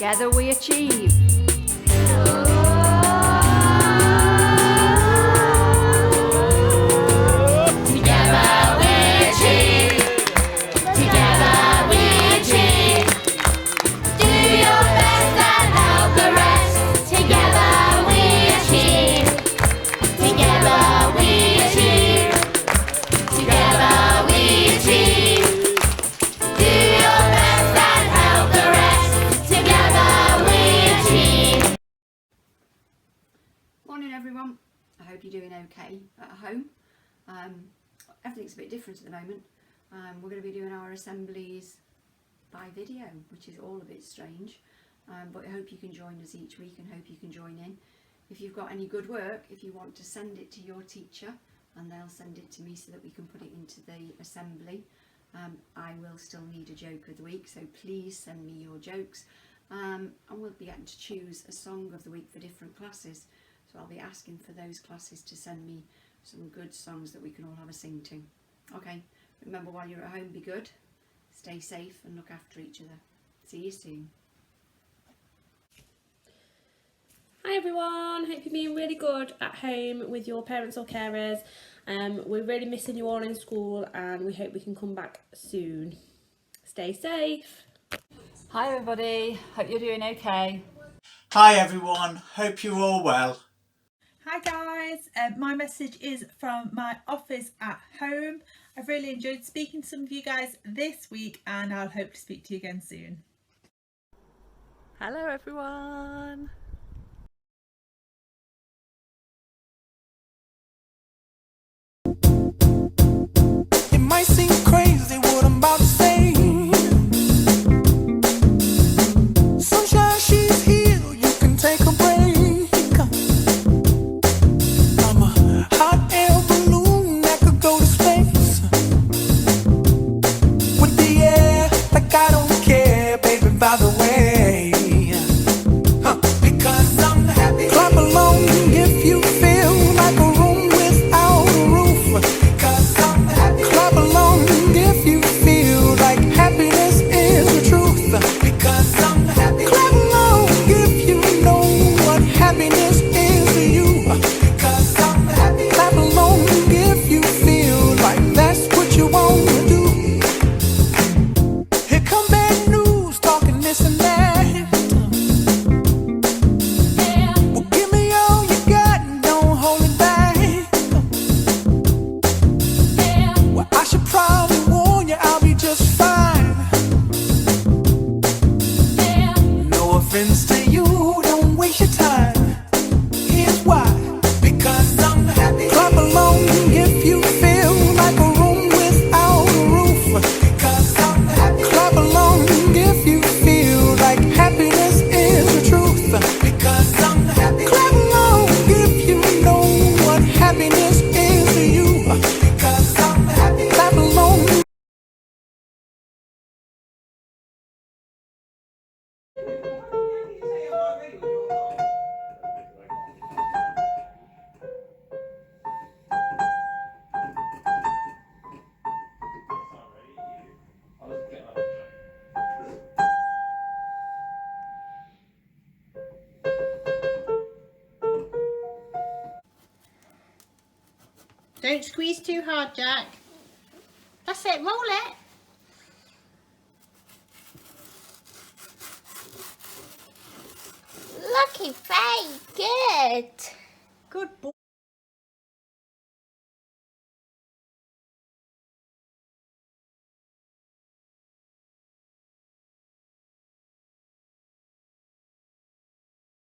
Together we achieve. Morning everyone, I hope you're doing okay at home. Everything's a bit different at the moment. We're going to be doing our assemblies by video, which is all a bit strange, but I hope you can join us each week and hope you can join in. If you've got any good work, if you want to send it to your teacher and they'll send it to me so that we can put it into the assembly, I will still need a joke of the week, so please send me your jokes, and we'll be getting to choose a song of the week for different classes. So I'll be asking for those classes to send me some good songs that we can all have a sing to. Okay, remember, while you're at home, be good, stay safe and look after each other. See you soon. Hi everyone, hope you're being really good at home with your parents or carers. We're really missing you all in school and we hope we can come back soon. Stay safe. Hi everybody, hope you're doing okay. Hi everyone, hope you're all well. Hi guys, my message is from my office at home. I've really enjoyed speaking to some of you guys this week and I'll hope to speak to you again soon. Hello everyone. It might seem crazy what I'm about to say. Sunshine, she's here, you can take a break. I'm a hot air balloon that could go to space with the air, like I don't care, baby, by the way. Because I'm happy. Clap along if you feel like a room without a roof. Because I'm happy. Clap along if you feel like happiness is the truth. Because I'm happy. Clap along if you know what happiness is to you. Because I'm happy. Clap along if you feel like that's what you want to do. Here come bad news, talking this and that. Well, give me all you got and don't hold it back. Well, I should probably warn you, I'll be just fine. No offense to you, don't waste your time. Here's why. Because I'm happy. Clap along if you feel like a room without a roof. Because I'm happy. Clap along if you feel like happiness is the truth. Because I'm happy. Clap along if you know what happiness is to you. Because I'm happy. Clap along. Don't squeeze too hard, Jack. That's it, roll it. Lucky face, good. Good boy.